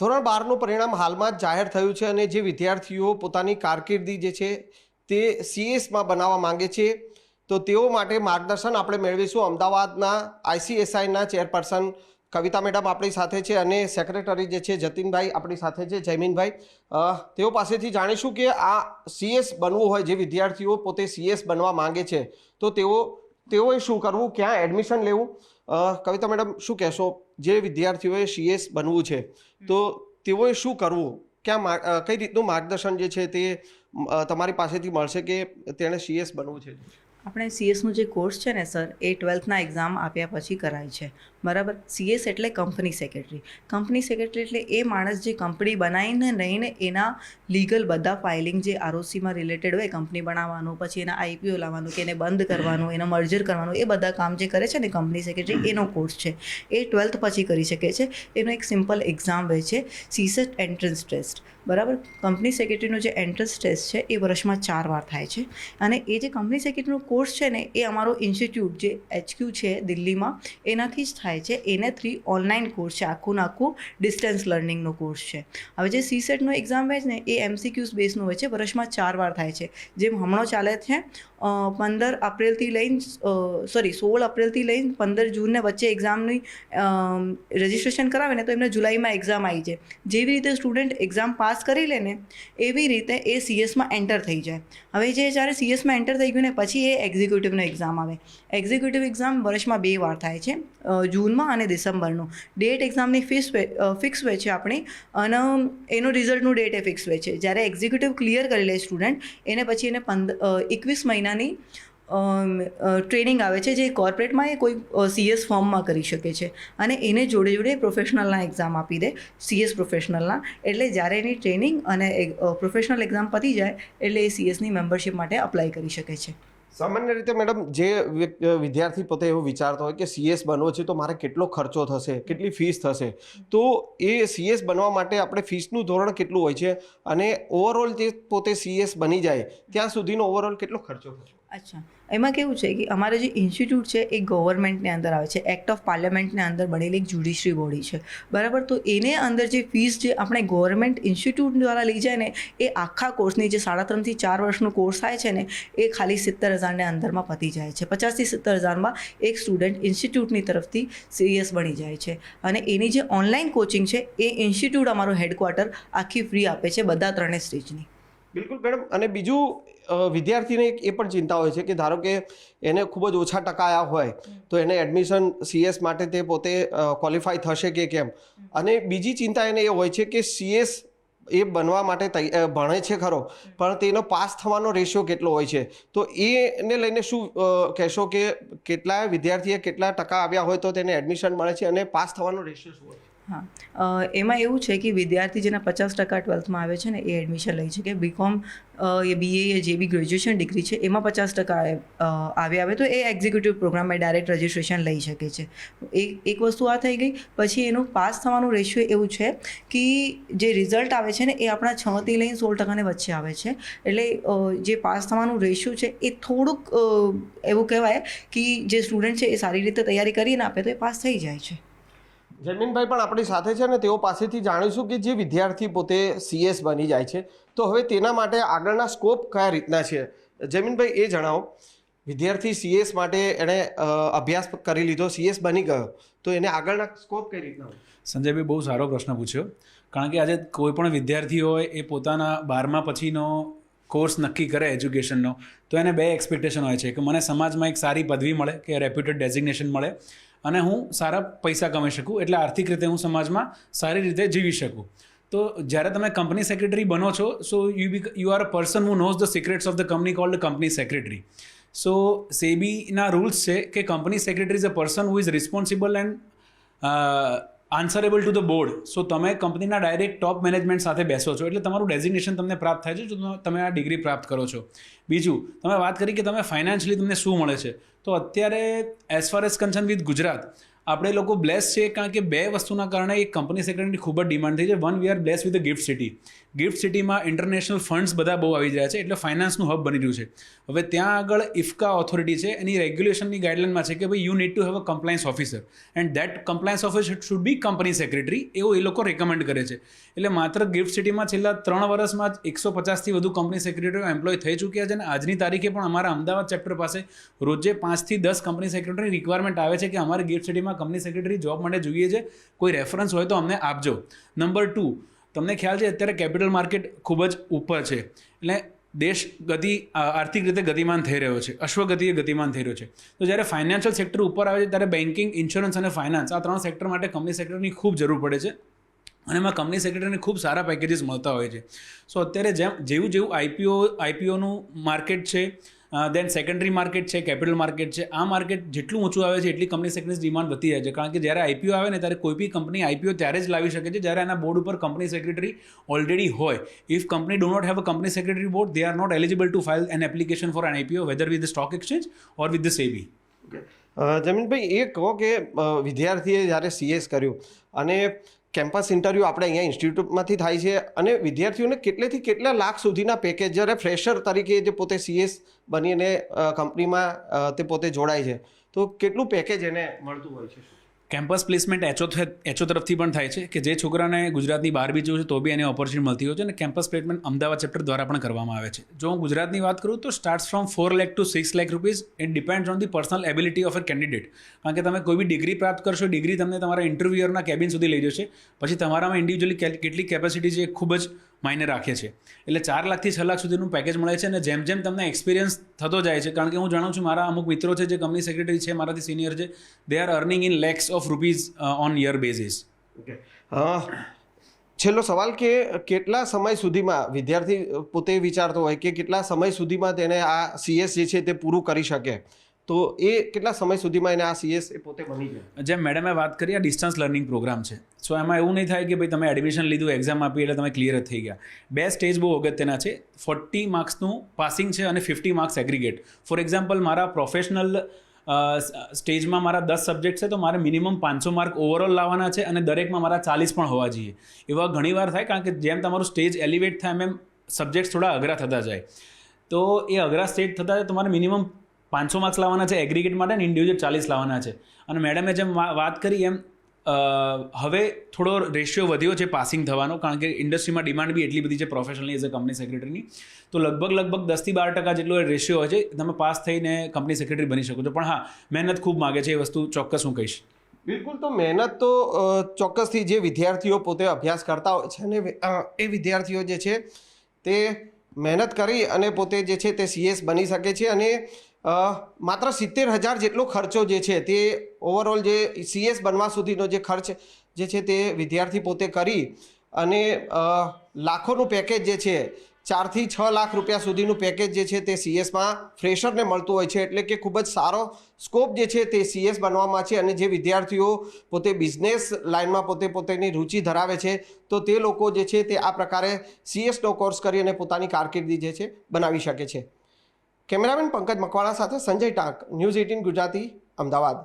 ધોરણ 12નું પરિણામ હાલમાં જ જાહેર થયું છે અને જે વિદ્યાર્થીઓ પોતાની કારકિર્દી જે છે તે સીએસમાં બનાવવા માંગે છે તો તેઓ માટે માર્ગદર્શન આપણે મેળવીશું. અમદાવાદના આઈસીએસઆઈના ચેરપર્સન કવિતા મેડમ આપણી સાથે છે અને સેક્રેટરી જે છે જતીનભાઈ આપણી સાથે છે, જયમીનભાઈ. તેઓ પાસેથી જાણીશું કે આ સીએસ બનવું હોય, જે વિદ્યાર્થીઓ પોતે સીએસ બનવા માંગે છે તો તેઓએ શું કરવું, ક્યાં એડમિશન લેવું. કવિતા મેડમ શું કહેશો, જે વિદ્યાર્થીઓએ સીએસ બનવું છે તો તેઓએ શું કરવું, ક્યાં કઈ રીતનું માર્ગદર્શન જે છે તે તમારી પાસેથી મળશે કે તેણે સીએસ બનવું છે? આપણે સીએસનું જે કોર્સ છે ને સર, એ 12થના એક્ઝામ આપ્યા પછી કરાય છે, બરાબર. સીએસ એટલે કંપની સેક્રેટરી. કંપની સેક્રેટરી એટલે એ માણસ જે કંપની બનાવીને રહીને એના લીગલ બધા ફાઇલિંગ જે આરઓસીમાં રિલેટેડ હોય, કંપની બનાવવાનું, પછી એના આઈપીઓ લાવવાનું, કે એને બંધ કરવાનું, એના મર્જર કરવાનું, એ બધા કામ જે કરે છે ને કંપની સેક્રેટરી, એનો કોર્સ છે. એ 12th પછી કરી શકે છે. એનો એક સિમ્પલ એક્ઝામ હોય છે, સીસેટ એન્ટ્રન્સ ટેસ્ટ, બરાબર. કંપની સેક્રેટરીનો જે એન્ટ્રન્સ ટેસ્ટ છે એ વર્ષમાં 4 વાર થાય છે. અને એ જે કંપની સેક્રેટરીનો કોર્સ છે ને એ અમારો ઇન્સ્ટિટ્યૂટ જે HQ છે દિલ્હીમાં, એનાથી જ થાય છે. એને 3 ઓનલાઈન કોર્સ છે, આખું ડિસ્ટન્સ લર્નિંગનો કોર્સ છે. હવે જે સીસેટનો એક્ઝામ હોય છે ને એ MCQs બેઝનું હોય છે, વર્ષમાં 4 વાર થાય છે. જેમ હમણાં ચાલે છે 16 એપ્રિલથી લઈને 15 જૂનને વચ્ચે એક્ઝામની રજિસ્ટ્રેશન કરાવે ને તો એમને જુલાઈમાં એક્ઝામ આવી જાય. જેવી રીતે સ્ટુડન્ટ એક્ઝામ પાસ કરી લે ને એવી રીતે એ સીએસમાં એન્ટર થઈ જાય. હવે જે જ્યારે સીએસમાં એન્ટર થઈ ગયું ને પછી એ એક્ઝિક્યુટિવનો એક્ઝામ આવે. એક્ઝિક્યુટિવ એક્ઝામ વર્ષમાં 2 વાર થાય છે, જૂનમાં અને ડિસેમ્બરનું. ડેટ એક્ઝામની ફિક્સ હોય છે આપણી, અને એનું રિઝલ્ટનું ડેટ એ ફિક્સ હોય છે. જ્યારે એક્ઝિક્યુટિવ ક્લિયર કરી લે સ્ટુડન્ટ, એને પછી એને 21 મહિનાની ટ્રેનિંગ આવે છે, જે કોર્પોરેટમાં એ કોઈ સીએસ ફોર્મમાં કરી શકે છે. અને એને જોડે જોડે પ્રોફેશનલના એક્ઝામ આપી દે, સીએસ પ્રોફેશનલના. એટલે જ્યારે એની ટ્રેનિંગ અને પ્રોફેશનલ એક્ઝામ પતી જાય એટલે એ સીએસની મેમ્બરશિપ માટે અપ્લાય કરી શકે છે. સામાન્ય રીતે મેડમ, જે વિદ્યાર્થી પોતે એવું વિચારતો હોય કે સીએસ બનવો છે તો મારે કેટલો ખર્ચો થશે, કેટલી ફીસ થશે, તો એ સીએસ બનવા માટે આપણે ફીસનું ધોરણ કેટલું હોય છે અને ઓવરઓલ જે પોતે સીએસ બની જાય ત્યાં સુધીનો ઓવરઓલ કેટલો ખર્ચો થશે? અચ્છા, એમાં કેવું છે કે અમારે જે ઇન્સ્ટિટ્યૂટ છે એ ગવર્મેન્ટની અંદર આવે છે, એક્ટ ઓફ પાર્લામેન્ટની અંદર બનેલી એક જ્યુડિશરી બોડી છે, બરાબર. તો એને અંદર જે ફીસ જે આપણે ગવર્મેન્ટ ઇન્સ્ટિટ્યૂટ દ્વારા લઈ જાય ને એ આખા કોર્સની જે 3.5 થી 4 વર્ષનો કોર્સ થાય છે ને એ ખાલી 70,000ને અંદરમાં પતી જાય છે. 50,000 થી 70,000માં એક સ્ટુડન્ટ ઇન્સ્ટિટ્યૂટની તરફથી સીએસ બની જાય છે. અને એની જે ઓનલાઈન કોચિંગ છે એ ઇન્સ્ટિટ્યૂટ અમારો હેડક્વાર્ટર આખી ફ્રી આપે છે બધા 3 સ્ટેજની. બિલકુલ મેડમ. અને બીજું, વિદ્યાર્થીને એ પણ ચિંતા હોય છે કે ધારો કે એને ખૂબ જ ઓછા ટકા આવ્યા હોય તો એને એડમિશન સીએસ માટે તે પોતે ક્વોલિફાય થશે કે કેમ. અને બીજી ચિંતા એને એ હોય છે કે સીએસ એ બનવા માટે ભણે છે ખરો, પણ તેનો પાસ થવાનો રેશિયો કેટલો હોય છે, તો એને લઈને શું કહેશો કે કેટલા વિદ્યાર્થીએ કેટલા ટકા આવ્યા હોય તો તેને એડમિશન મળે છે અને પાસ થવાનો રેશિયો શું હોય? હા, એમાં એવું છે કે વિદ્યાર્થી જેના 50% 12થમાં આવે છે ને એ એડમિશન લઈ શકે. બીકોમ, BA, જે બી ગ્રેજ્યુએશન ડિગ્રી છે એમાં 50% આવે તો એ એક્ઝિક્યુટિવ પ્રોગ્રામમાં ડાયરેક્ટ રજિસ્ટ્રેશન લઈ શકે છે. એક વસ્તુ આ થઈ ગઈ. પછી એનું પાસ થવાનું રેશિયો એવું છે કે જે રિઝલ્ટ આવે છે ને એ આપણા 6 થી લઈને 16% વચ્ચે આવે છે. એટલે જે પાસ થવાનું રેશિયો છે એ થોડુંક એવું કહેવાય કે જે સ્ટુડન્ટ છે એ સારી રીતે તૈયારી કરીને આપે તો એ પાસ થઈ જાય છે. જમીનભાઈ પણ આપણી સાથે છે ને, તેઓ પાસેથી જાણીશું કે જે વિદ્યાર્થી પોતે સીએસ બની જાય છે તો હવે તેના માટે આગળના સ્કોપ કયા રીતના છે. જમીનભાઈ, એ જણાવો, વિદ્યાર્થી સીએસ માટે એણે અભ્યાસ કરી લીધો, સીએસ બની ગયો, તો એને આગળના સ્કોપ કઈ રીતના હોય? સંજયભાઈ, બહુ સારો પ્રશ્ન પૂછ્યો. કારણ કે આજે કોઈ પણ વિદ્યાર્થી હોય એ પોતાના 12મા પછીનો કોર્સ નક્કી કરે એજ્યુકેશનનો, તો એને 2 એક્સપેક્ટેશન હોય છે કે મને સમાજમાં એક સારી પદવી મળે, કે રેપ્યુટેડ ડેઝિગ્નેશન મળે, અને હું સારા પૈસા કમાઈ શકું, એટલે આર્થિક રીતે હું સમાજમાં સારી રીતે જીવી શકું. તો જ્યારે તમે કંપની સેક્રેટરી બનો છો, so you are a person who knows the secrets of the company called company secretary. So સેબીના રૂલ્સ છે કે company secretary is a person who is responsible and answerable to the board. So તમે કંપનીના direct top management સાથે બેસો છો, એટલે તમારું ડેઝિગ્નેશન તમને પ્રાપ્ત થાય છે જો તમે આ ડિગ્રી પ્રાપ્ત કરો છો. બીજું, તમે વાત કરી કે તમે ફાઇનાન્શિયલી તમને શું મળે છે, તો અત્યારે as far as concern with Gujarat, આપણે લોકો બ્લેસ છે કારણ કે બે વસ્તુના કારણે એક કંપની સેક્રેટરીની ખૂબ જ ડિમાન્ડ થઈ છે. One, we are bless with the gift city. Gift સિટીમાં ઇન્ટરનેશનલ ફંડ્સ બધા બહુ આવી રહ્યા છે, એટલે ફાઇનાન્સનું હબ બની રહ્યું છે. હવે ત્યાં આગળ ઇફકા ઓથોરિટી છે, એની રેગ્યુલેશનની ગાઈડલાઇનમાં છે કે ભાઈ you need to have a compliance officer and that compliance officer should be company secretary, એવું એ લોકો રેકમેન્ડ કરે છે. એટલે માત્ર ગિફ્ટ સિટીમાં છેલ્લા 3 વર્ષમાં જ 150થી વધુ કંપની સેક્રેટરીઓ એમ્પ્લોય થઈ ચૂક્યા છે અને આજની તારીખે પણ અમારા અમદાવાદ ચેપ્ટર પાસે રોજે 5 થી 10 કંપની સેક્રેટરી રિક્વાયરમેન્ટ આવે છે કે અમારે ગિફ્ટ સિટીમાં કંપની સેક્રેટરી જોબ માટે જોઈએ છે, કોઈ રેફરન્સ હોય તો અમને આપજો. નંબર 2, તમને ખ્યાલ છે અત્યારે કેપિટલ માર્કેટ ખૂબ જ ઉપર છે, એટલે દેશ આર્થિક રીતે ગતિમાન થઈ રહ્યો છે, અશ્વગતિએ ગતિમાન થઈ રહ્યો છે. તો જ્યારે ફાઇનાન્શિયલ સેક્ટર ઉપર આવે છે ત્યારે બેન્કિંગ, ઇન્સ્યોરન્સ અને ફાઇનાન્સ આ 3 સેક્ટર માટે કંપની સેક્રેટરીની ખૂબ જરૂર પડે છે અને એમાં કંપની સેક્રેટરીને ખૂબ સારા પેકેજીસ મળતા હોય છે. સો અત્યારે જેવું આઈપીઓનું માર્કેટ છે, દેન સેકન્ડરી માર્કેટ છે, કેપિટલ માર્કેટ છે, આ માર્કેટ જેટલું ઊંચું આવે છે એટલી કંપની સેક્રેટરીની ડિમાન્ડ વધી જાય છે. કારણ કે જ્યારે આઈપીઓ આવે ને ત્યારે કોઈ બી કંપની આઈપીઓ ત્યારે જ લાવી શકે છે જ્યારે એના બોર્ડ ઉપર કંપની સેક્રેટરી ઓલરેડી હોય. If company do not have a company secretary board, they are not eligible to file an application for an IPO whether with the stock exchange or with the SEBI. જમીનભાઈ, એ કહો કે વિદ્યાર્થીએ જ્યારે CS કર્યું અને campus interview આપણે અહીંયા ઇન્સ્ટિટ્યૂટમાંથી થાય છે અને વિદ્યાર્થીઓને કેટલેથી કેટલા લાખ સુધીના પેકેજ, જ્યારે ફ્રેશર તરીકે જે પોતે સીએસ બનીને કંપનીમાં તે પોતે જોડાય છે તો કેટલું પેકેજ એને મળતું હોય છે? કેમ્પસ પ્લેસમેન્ટ એચઓ તરફથી પણ થાય છે કે જે છોકરાને ગુજરાતની બહાર બી જવું છે તો બી એને ઓપોર્ચ્યુનિટી મળતી હોય છે અને કેમ્પસ પ્લેસમેન્ટ અમદાવાદ ચેપ્ટર દ્વારા પણ કરવામાં આવે છે. જો હું ગુજરાતની વાત કરું તો starts from 4 lakh to 6 lakh rupees. It depends on the personal ability of a candidate. કારણ કે તમે કોઈ બી ડિગ્રી પ્રાપ્ત કરશો, ડિગ્રી તમને તમારા ઇન્ટરવ્યુઅરના કેબિન સુધી લઈ જશે, પછી તમારામાં ઇન્ડિવિજ્યુઅલી કેટલી કેપેસિટી છે એ ખૂબ જ માયને રાખે છે. એટલે 4 લાખથી 6 લાખ સુધીનું પેકેજ મળે છે અને જેમ જેમ તમને એક્સપિરિયન્સ થતો જાય છે, કારણ કે હું જાણું છું મારા અમુક મિત્રો છે જે કંપની સેક્રેટરી છે, મારાથી સિનિયર છે, they are earning in lakes of rupees on year basis. છેલ્લો સવાલ કે કેટલા સમય સુધીમાં વિદ્યાર્થી પોતે વિચારતો હોય કે કેટલા સમય સુધીમાં તેને આ સીએસ જે છે તે પૂરું કરી શકે, તો એ કેટલા સમય સુધીમાં એને આ સીએસ એ પોતે બની જાય? જેમ મેડમે વાત કરી, આ ડિસ્ટન્સ લર્નિંગ પ્રોગ્રામ છે. સો એમાં એવું નહીં થાય કે ભાઈ તમે એડમિશન લીધું, એક્ઝામ આપી એટલે તમે ક્લિયર જ થઈ ગયા. 2 સ્ટેજ બહુ અગત્યના છે. 40 માર્ક્સનું પાસિંગ છે અને 50 માર્ક્સ એગ્રીગેટ. ફોર એક્ઝામ્પલ, મારા પ્રોફેશનલ સ્ટેજમાં મારા 10 સબ્જેક્ટ છે તો મારે મિનિમમ 500 માર્ક ઓવરઓલ લાવવાના છે અને દરેકમાં મારા 40 પણ હોવા જોઈએ. એવા ઘણીવાર થાય કારણ કે જેમ તમારું સ્ટેજ એલિવેટ થાય એમ સબ્જેક્ટ્સ થોડા અઘરા થતા જાય. તો એ અઘરા સ્ટેજ થતા જાય તમારે મિનિમમ 500 માર્ક્સ લાવવાના છે એગ્રીગેટ માટે અને ઇન્ડિવિજ્યુઅલ 40 લાવવાના છે. અને મેડમે જેમ વાત કરી એમ હવે થોડો રેશિયો વધ્યો છે પાસિંગ થવાનો, કારણ કે ઇન્ડસ્ટ્રીમાં ડિમાન્ડ બી એટલી બધી છે પ્રોફેશનલી એઝ અ કંપની સેક્રેટરીની. તો લગભગ 10થી 12% જેટલો રેશિયો હોય છે, તમે પાસ થઈને કંપની સેક્રેટરી બની શકો છો. પણ હા, મહેનત ખૂબ માગે છે, એ વસ્તુ ચોક્કસ હું કહીશ. બિલકુલ. તો મહેનત તો ચોક્કસથી જે વિદ્યાર્થીઓ પોતે અભ્યાસ કરતા હોય છે અને એ વિદ્યાર્થીઓ જે છે તે મહેનત કરી અને પોતે જે છે તે સીએસ બની શકે છે. અને માત્ર 70,000 જેટલો ખર્ચો જે છે તે ઓવરઓલ જે સીએસ બનવા સુધીનો જે ખર્ચ જે છે તે વિદ્યાર્થી પોતે કરી અને લાખોનું પેકેજ જે છે 4 થી 6 લાખ રૂપિયા સુધીનું પેકેજ જે છે તે સીએસમાં ફ્રેશરને મળતું હોય છે. એટલે કે ખૂબ જ સારો સ્કોપ જે છે તે સીએસ બનવામાં છે. અને જે વિદ્યાર્થીઓ પોતે બિઝનેસ લાઇનમાં પોતેની રુચિ ધરાવે છે તો તે લોકો જે છે તે આ પ્રકારે સીએસનો કોર્સ કરી અને પોતાની કારકિર્દી જે છે બનાવી શકે છે. કેમેરામેન પંકજ મકવાણા સાથે સંજય ટાંક, ન્યૂઝ 18 ગુજરાતી, અમદાવાદ.